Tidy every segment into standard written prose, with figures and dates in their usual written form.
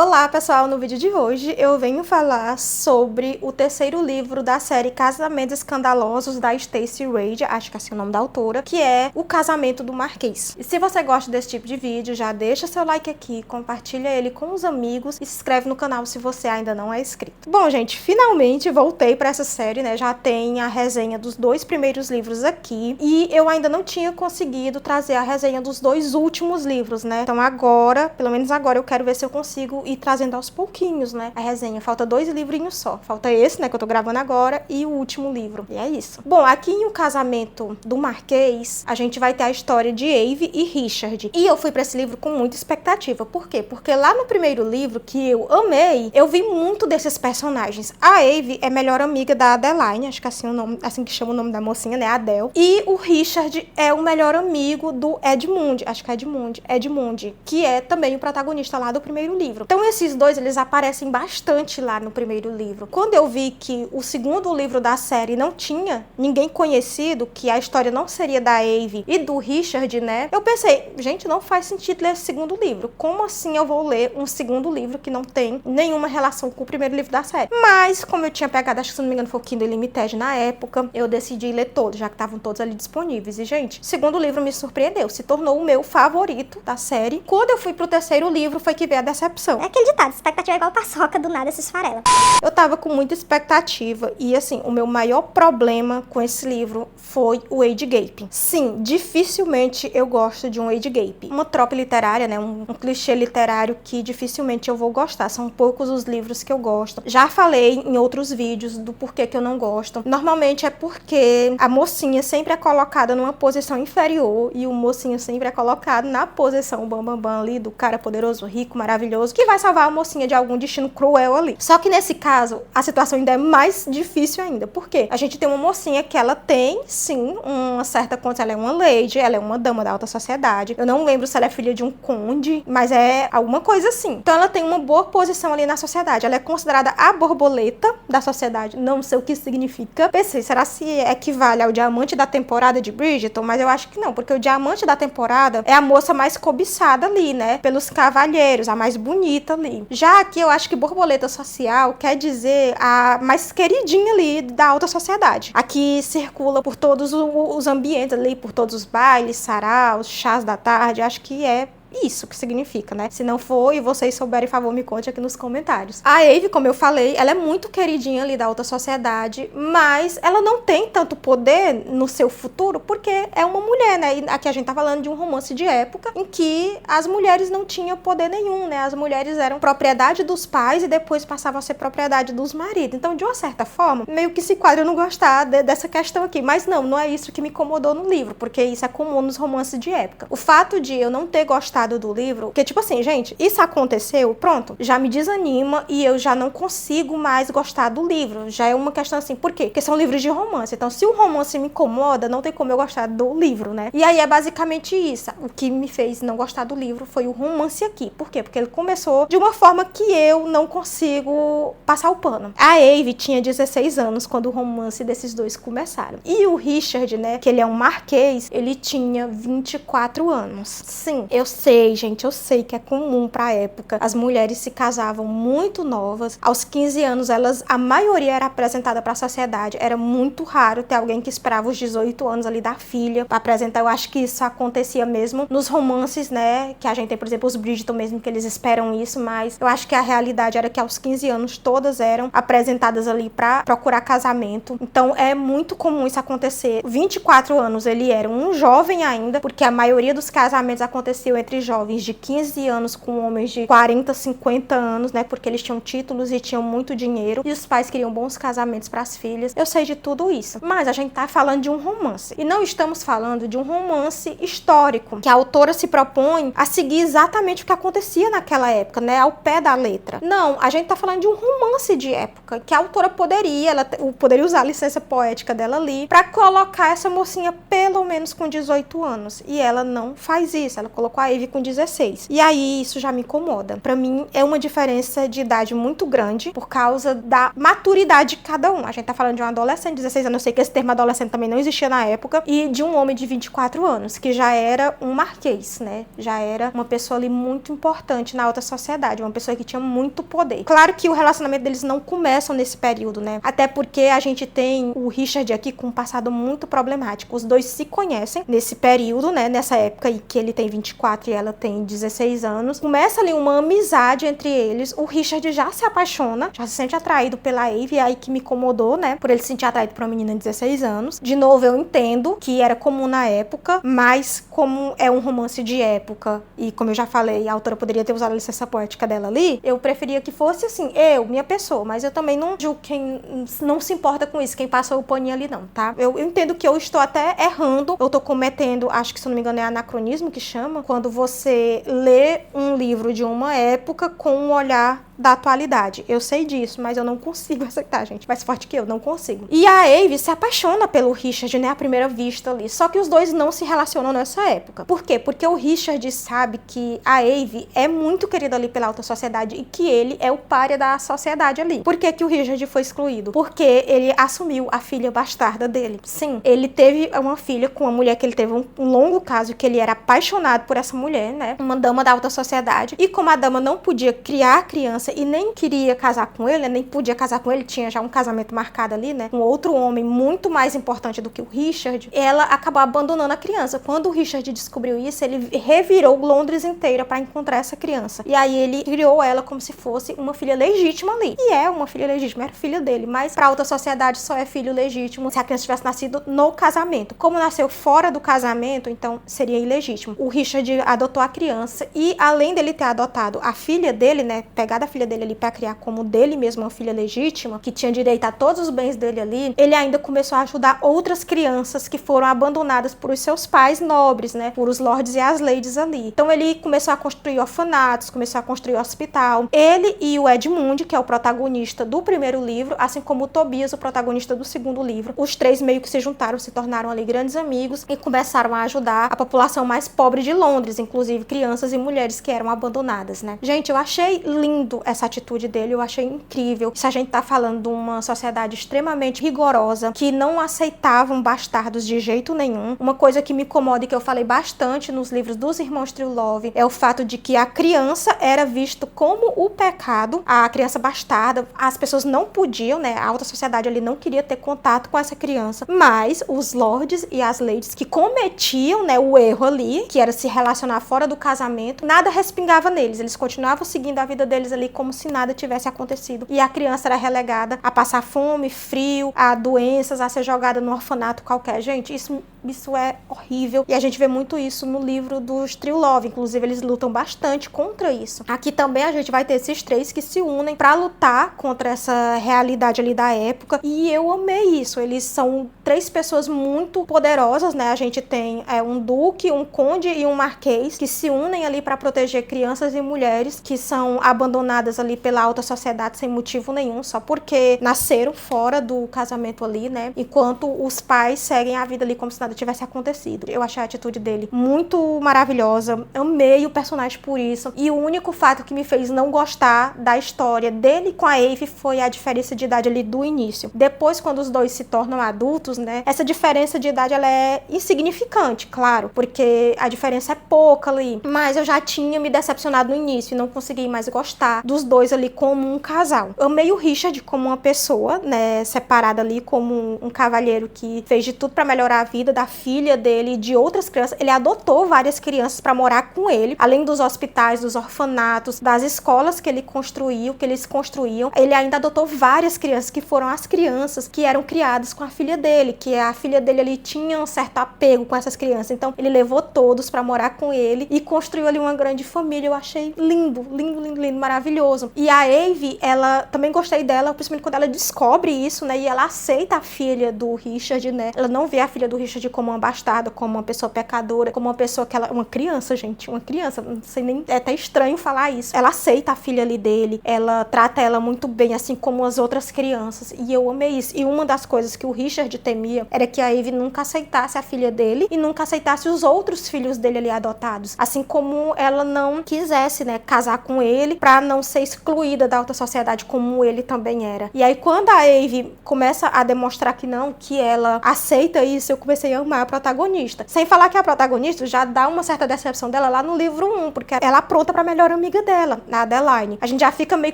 Olá pessoal, no vídeo de hoje eu venho falar sobre o terceiro livro da série Casamentos Escandalosos da Stacey Reid, acho que é assim o nome da autora, que é O Casamento do Marquês. E se você gosta desse tipo de vídeo, já deixa seu like aqui, compartilha ele com os amigos e se inscreve no canal se você ainda não é inscrito. Bom gente, finalmente voltei para essa série, né? Já tem a resenha dos dois primeiros livros aqui e eu ainda não tinha conseguido trazer a resenha dos dois últimos livros, né? Então agora, pelo menos agora, eu quero ver se eu consigo ir trazendo aos pouquinhos, né, a resenha. Falta 2 livrinhos só. Falta esse, né, que eu tô gravando agora, e o último livro. E é isso. Bom, aqui em O Casamento do Marquês, a gente vai ter a história de Eve e Richard. E eu fui pra esse livro com muita expectativa. Por quê? Porque lá no primeiro livro, que eu amei, eu vi muito desses personagens. A Eve é melhor amiga da Adeline, acho que assim o nome, assim que chama o nome da mocinha, né, Adele. E o Richard é o melhor amigo do Edmund, acho que é Edmund, que é também o protagonista lá do primeiro livro. Então esses dois, eles aparecem bastante lá no primeiro livro. Quando eu vi que o segundo livro da série não tinha ninguém conhecido, que a história não seria da Eve e do Richard, né, eu pensei, gente, não faz sentido ler esse segundo livro. Como assim eu vou ler um segundo livro que não tem nenhuma relação com o primeiro livro da série? Mas, como eu tinha pegado, acho que se não me engano foi o Kindle Unlimited na época, eu decidi ler todos, já que estavam todos ali disponíveis. E, gente, o segundo livro me surpreendeu, se tornou o meu favorito da série. Quando eu fui pro terceiro livro, foi que veio a decepção. É aquele ditado, expectativa é igual paçoca, do nada se esfarela. Eu tava com muita expectativa e, assim, o meu maior problema com esse livro foi o age gap. Sim, dificilmente eu gosto de um age gap. Uma tropa literária, né, um clichê literário que dificilmente eu vou gostar. São poucos os livros que eu gosto. Já falei em outros vídeos do porquê que eu não gosto. Normalmente é porque a mocinha sempre é colocada numa posição inferior e o mocinho sempre é colocado na posição bambambam ali do cara poderoso, rico, maravilhoso, que vai salvar a mocinha de algum destino cruel ali. Só que nesse caso, a situação ainda é mais difícil ainda. Por quê? A gente tem uma mocinha que ela tem, sim, uma certa condição. Ela é uma lady, ela é uma dama da alta sociedade. Eu não lembro se ela é filha de um conde, mas é alguma coisa assim. Então ela tem uma boa posição ali na sociedade. Ela é considerada a borboleta da sociedade. Não sei o que significa. Pensei, será se equivale ao diamante da temporada de Bridgerton? Mas eu acho que não, porque o diamante da temporada é a moça mais cobiçada ali, né? Pelos cavalheiros, a mais bonita ali. Já aqui eu acho que borboleta social quer dizer a mais queridinha ali da alta sociedade. Aqui circula por todos os ambientes ali, por todos os bailes, saraus, chás da tarde, acho que é isso que significa, né? Se não for e vocês souberem, por favor, me conte aqui nos comentários. A Eve, como eu falei, ela é muito queridinha ali da alta sociedade, mas ela não tem tanto poder no seu futuro porque é uma mulher, né? E aqui a gente tá falando de um romance de época em que as mulheres não tinham poder nenhum, né? As mulheres eram propriedade dos pais e depois passavam a ser propriedade dos maridos. Então, de uma certa forma, meio que se quadra eu não gostar dessa questão aqui. Mas não é isso que me incomodou no livro, porque isso é comum nos romances de época. O fato de eu não ter gostado do livro, porque tipo assim, gente, isso aconteceu, pronto, já me desanima e eu já não consigo mais gostar do livro. Já é uma questão assim, por quê? Porque são livros de romance, então se o romance me incomoda, não tem como eu gostar do livro, né? E aí é basicamente isso. O que me fez não gostar do livro foi o romance aqui. Por quê? Porque ele começou de uma forma que eu não consigo passar o pano. A Eve tinha 16 anos quando o romance desses dois começaram. E o Richard, né, que ele é um marquês, ele tinha 24 anos. Sim, eu sei, gente, eu sei que é comum pra época. As mulheres se casavam muito novas. Aos 15 anos, a maioria era apresentada pra sociedade. Era muito raro ter alguém que esperava os 18 anos ali da filha pra apresentar. Eu acho que isso acontecia mesmo nos romances, né, que a gente tem, por exemplo, os Bridgerton mesmo, que eles esperam isso, mas eu acho que a realidade era que aos 15 anos todas eram apresentadas ali pra procurar casamento. Então é muito comum isso acontecer. 24 anos, ele era um jovem ainda, porque a maioria dos casamentos aconteceu entre jovens de 15 anos com homens de 40, 50 anos, né? Porque eles tinham títulos e tinham muito dinheiro e os pais queriam bons casamentos para as filhas. Eu sei de tudo isso, mas a gente tá falando de um romance e não estamos falando de um romance histórico, que a autora se propõe a seguir exatamente o que acontecia naquela época, né? Ao pé da letra. Não, a gente tá falando de um romance de época, que a autora poderia usar a licença poética dela ali para colocar essa mocinha pelo menos com 18 anos. E ela não faz isso. Ela colocou a Eve com 16. E aí isso já me incomoda. Pra mim é uma diferença de idade muito grande por causa da maturidade de cada um. A gente tá falando de um adolescente de 16 anos, eu sei que esse termo adolescente também não existia na época, e de um homem de 24 anos, que já era um marquês, né? Já era uma pessoa ali muito importante na alta sociedade, uma pessoa que tinha muito poder. Claro que o relacionamento deles não começam nesse período, né? Até porque a gente tem o Richard aqui com um passado muito problemático. Os dois se conhecem nesse período, né? Nessa época em que ele tem 24 e ela tem 16 anos. Começa ali uma amizade entre eles. O Richard já se apaixona, já se sente atraído pela Eve, aí que me incomodou, né? Por ele se sentir atraído por uma menina de 16 anos. De novo, eu entendo que era comum na época, mas como é um romance de época, e como eu já falei, a autora poderia ter usado a licença poética dela ali, eu preferia que fosse assim, minha pessoa, mas eu também não julgo quem não se importa com isso, quem passou o paninho ali não, tá? Eu entendo que eu estou até errando, eu tô cometendo, acho que se eu não me engano é anacronismo que chama, quando você lê um livro de uma época com um olhar da atualidade. Eu sei disso, mas eu não consigo aceitar, gente. Mais forte que eu, não consigo. E a Eve se apaixona pelo Richard, né? À primeira vista ali. Só que os dois não se relacionam nessa época. Por quê? Porque o Richard sabe que a Eve é muito querida ali pela alta sociedade e que ele é o pária da sociedade ali. Por que que o Richard foi excluído? Porque ele assumiu a filha bastarda dele. Sim, ele teve uma filha com uma mulher que ele teve um longo caso, que ele era apaixonado por essa mulher, né? Uma dama da alta sociedade. E como a dama não podia criar a criança e nem queria casar com ele, né? Nem podia casar com ele, tinha já um casamento marcado ali, né? Com outro homem muito mais importante do que o Richard, ela acabou abandonando a criança. Quando o Richard descobriu isso, ele revirou Londres inteira para encontrar essa criança. E aí ele criou ela como se fosse uma filha legítima ali. E é uma filha legítima, era filha dele, mas pra alta sociedade só é filho legítimo se a criança tivesse nascido no casamento. Como nasceu fora do casamento, então seria ilegítimo. O Richard adotou a criança e além dele ter adotado a filha dele, né? Pegado a filha dele ali pra criar como dele mesmo uma filha legítima, que tinha direito a todos os bens dele ali, ele ainda começou a ajudar outras crianças que foram abandonadas por os seus pais nobres, né? Por os lords e as ladies ali. Então ele começou a construir orfanatos, começou a construir hospital. Ele e o Edmund, que é o protagonista do primeiro livro, assim como o Tobias, o protagonista do segundo livro, os três meio que se juntaram, se tornaram ali grandes amigos e começaram a ajudar a população mais pobre de Londres, inclusive crianças e mulheres que eram abandonadas, né? Gente, eu achei lindo essa atitude dele, eu achei incrível. Se a gente tá falando de uma sociedade extremamente rigorosa, que não aceitavam bastardos de jeito nenhum, uma coisa que me incomoda e que eu falei bastante nos livros dos irmãos Trelawney é o fato de que a criança era visto como o pecado, a criança bastarda, as pessoas não podiam, né, a alta sociedade ali não queria ter contato com essa criança, mas os lords e as ladies que cometiam, né, o erro ali, que era se relacionar fora do casamento, nada respingava neles, eles continuavam seguindo a vida deles ali como se nada tivesse acontecido, e a criança era relegada a passar fome, frio, a doenças, a ser jogada no orfanato qualquer. Gente, isso é horrível, e a gente vê muito isso no livro dos Trelawney, inclusive eles lutam bastante contra isso. Aqui também a gente vai ter esses três que se unem pra lutar contra essa realidade ali da época, e eu amei isso. Eles são três pessoas muito poderosas, né? A gente tem um duque, um conde e um marquês que se unem ali pra proteger crianças e mulheres que são abandonadas ali pela alta sociedade sem motivo nenhum, só porque nasceram fora do casamento ali, né? Enquanto os pais seguem a vida ali como se nada tivesse acontecido. Eu achei a atitude dele muito maravilhosa, amei o personagem por isso, e o único fato que me fez não gostar da história dele com a Eve foi a diferença de idade ali do início. Depois, quando os dois se tornam adultos, né, essa diferença de idade ela é insignificante, claro, porque a diferença é pouca ali, mas eu já tinha me decepcionado no início e não consegui mais gostar dos dois ali como um casal. Eu amei o Richard como uma pessoa, né, separada ali como um cavalheiro que fez de tudo pra melhorar a vida da filha dele e de outras crianças. Ele adotou várias crianças pra morar com ele, além dos hospitais, dos orfanatos, das escolas que ele construiu, que eles construíam. Ele ainda adotou várias crianças que foram as crianças que eram criadas com a filha dele, que a filha dele ali tinha um certo apego com essas crianças. Então ele levou todos pra morar com ele e construiu ali uma grande família. Eu achei lindo, lindo, lindo, lindo, maravilhoso. E a Eve, ela também gostei dela, principalmente quando ela descobre isso, né, e ela aceita a filha do Richard, né. Ela não vê a filha do Richard como uma bastarda, como uma pessoa pecadora, como uma pessoa que ela... Uma criança, gente, uma criança, não sei nem... É até estranho falar isso. Ela aceita a filha ali dele, ela trata ela muito bem, assim como as outras crianças, e eu amei isso. E uma das coisas que o Richard temia era que a Eve nunca aceitasse a filha dele e nunca aceitasse os outros filhos dele ali adotados. Assim como ela não quisesse, né, casar com ele pra não ser excluída da alta sociedade como ele também era. E aí quando a Eve começa a demonstrar que não, que ela aceita isso, eu comecei a amar a protagonista. Sem falar que a protagonista já dá uma certa decepção dela lá no livro 1, porque ela apronta pra melhor amiga dela, a Adeline. A gente já fica meio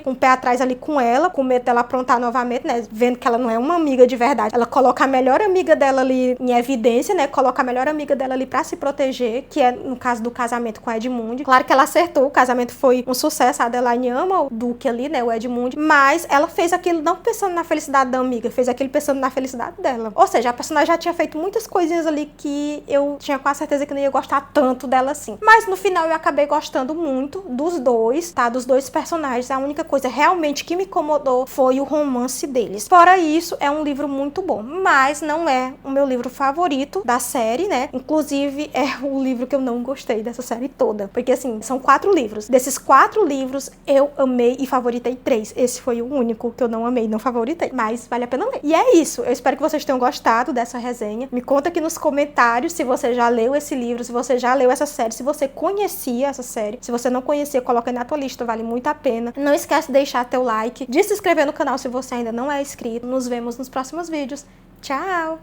com o pé atrás ali com ela, com medo dela aprontar novamente, né, vendo que ela não é uma amiga de verdade. Ela coloca a melhor amiga dela ali em evidência, né, coloca a melhor amiga dela ali pra se proteger, que é no caso do casamento com Edmund. Claro que ela acertou, o casamento foi um sucesso, a Adeline ama o Duque ali, né, o Edmund, mas ela fez aquilo não pensando na felicidade da amiga, fez aquilo pensando na felicidade dela. Ou seja, a personagem já tinha feito muitas coisinhas ali que eu tinha quase certeza que não ia gostar tanto dela assim. Mas no final eu acabei gostando muito dos dois, tá? Dos dois personagens. A única coisa realmente que me incomodou foi o romance deles. Fora isso, é um livro muito bom, mas não é o meu livro favorito da série, né? Inclusive, é o livro que eu não gostei dessa série toda. Porque, assim, são 4 livros. Desses 4 livros, eu amei e favoritei 3. Esse foi o único que eu não amei, não favoritei. Mas vale a pena ler. E é isso. Eu espero que vocês tenham gostado dessa resenha. Me conta aqui nos comentários se você já leu esse livro, se você já leu essa série, se você conhecia essa série. Se você não conhecia, coloca aí na tua lista, vale muito a pena. Não esquece de deixar teu like, de se inscrever no canal se você ainda não é inscrito. Nos vemos nos próximos vídeos. Tchau!